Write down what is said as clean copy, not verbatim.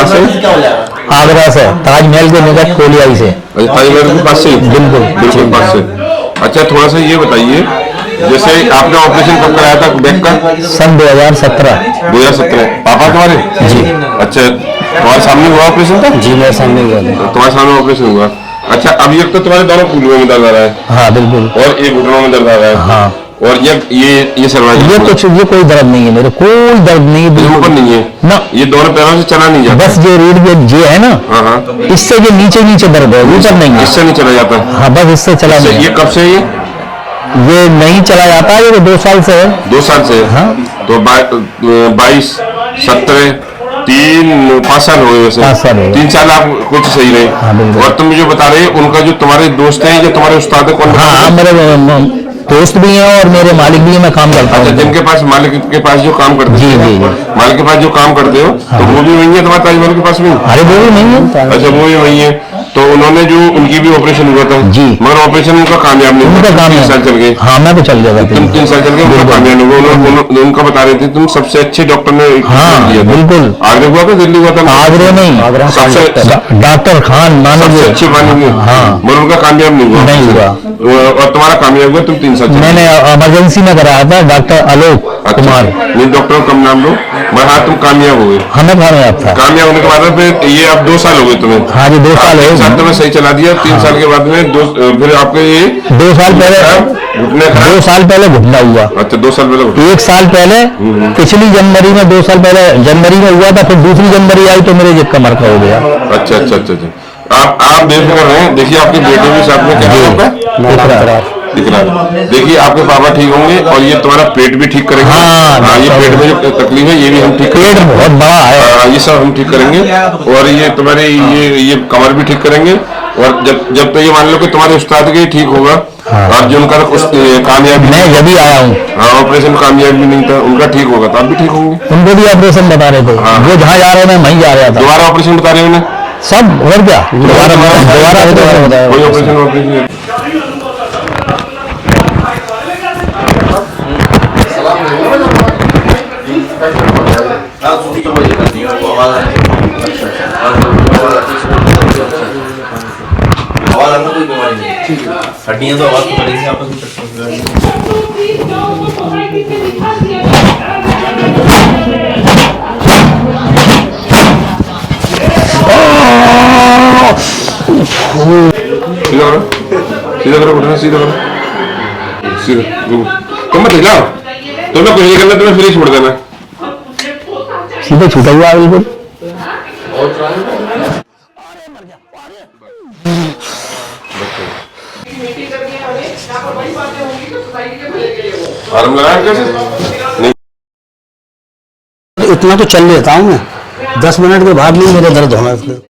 से? आगरा से, ताजमहल के निकट कोलियाई से। ताजमहल के पास से? बिल्कुल बिल्कुल पास से। अच्छा, थोड़ा सा ये बताइए, जैसे आपने ऑपरेशन कब कराया था बैक का? सन 2017। 2017। पापा तुम्हारे? जी। अच्छा, तुम्हारे सामने हुआ ऑपरेशन था? जी मेरे सामने हुआ था। तुम्हारे सामने ऑपरेशन हुआ। अच्छा, अभी एक तो तुम्हारे दोनों कूल्हों में दर्द आ रहा है। हाँ बिल्कुल। और एक घुटनों में दर्द आ रहा है। हाँ। और ये सर्वाइकल, ये कोई दर्द नहीं है मेरे, कोई दर्द नहीं है, बिल्कुल नहीं है ना। ये दोनों पैरों से चला नहीं जाता, बस ये रीढ़ ये है ना, हाँ, इससे ये नीचे दर्द है, ऊपर नहीं है। इससे नहीं चला जाता? हाँ बस इससे चला नहीं। ये कब से है? ये नहीं चला जाता है, ये 2 साल से है। 2 साल से? हाँ। तो 22, 17, 5 साल हो गए वैसे। 5 साल हो गए। 3 साल आप कुछ सही रहे। हाँ, और तुम मुझे बता रहे उनका जो तुम्हारे दोस्त हैं, जो तुम्हारे उस्ताद है, कौन? हाँ मेरे दोस्त भी हैं और मेरे मालिक भी हैं, मैं काम करता हूँ। अच्छा, जिनके पास मालिक के पास जो काम करते हो? जी। मालिक के पास जो काम करते हो, तो वो भी वही है तुम्हारे ताजमहल के पास में? अरे वो भी नहीं है। अच्छा, वो भी वही है। तो उन्होंने जो उनकी भी ऑपरेशन हुआ था जी, मगर ऑपरेशन उनका कामयाब नहीं हुआ। 3 साल चल गए। हाँ मैं तो चल गया। तुम 3 साल चल गए, उनका कामयाब नहीं हुआ। उनका बता रहे थे तुम सबसे अच्छे डॉक्टर ने दिया था। बिल्कुल। आगरा हुआ था, दिल्ली हुआ था? आगरा नहीं, सबसे डॉक्टर खान मानेंगे, अच्छे मानेंगे। हाँ, मगर उनका कामयाब नहीं हुआ। और तुम्हारा कामयाब हुआ, तुम 3 साल। मैंने इमरजेंसी में कराया था, डॉक्टर आलोक कुमार। नहीं, डॉक्टर कम नाम लो, मगर हाँ तुम कामयाब हो गए। हमें कामयाब था। कामयाब होने के बाद फिर ये अब 2 साल हो गए तुम्हें? हाँ जी 2 साल है। 1 साल तुम्हें सही चला दिया, 3 साल के बाद में फिर आपके ये 2 साल पहले घुटने, 2 साल पहले घुटना हुआ। अच्छा, 2 साल पहले? 1 साल पहले, पिछली जनवरी में, 2 साल पहले जनवरी में हुआ था, फिर दूसरी जनवरी आई तो मेरे कमर का हो गया। अच्छा अच्छा अच्छा अच्छा। आप बेफिक्र रहें, देखिए आपके बेटे भी साथ में क्या दिख रहा है। देखिए आपके पापा ठीक होंगे और ये तुम्हारा पेट भी ठीक करेंगे। हाँ, ये पेट में जो तकलीफ है ये भी हम ठीक करेंगे। पेट बहुत बड़ा है। ये सब हम ठीक करेंगे। और ये तुम्हारे ये कमर भी ठीक करेंगे। और जब तो ये मान लो कि तुम्हारे उस्ताद के ठीक होगा। और जो उनका कामयाब, मैं जब भी आया हूँ, हाँ, ऑपरेशन कामयाब भी नहीं था, उनका ठीक होगा तो आप भी ठीक होंगे। उनको भी ऑपरेशन बता रहे थे। वो जहाँ जा रहे हैं मैं वहीं जा रहा था। दोबारा ऑपरेशन बता रहे हैं सब, और क्या दोबारा कोई ऑपरेशन हड्डियां तो आवाज तो करेंगे आपस में। सीधा करो, उठना, सीधा करो, सीधा। तुम मत हिलाओ, तुम्हें कुछ नहीं करना, तुम्हें फ्री छोड़ देना। सीधे छूटा हुआ बिल्कुल। आराम लगाया कैसे? नहीं, इतना तो चल लेता हूँ मैं, 10 मिनट के बाद नहीं मेरे दर्द होना।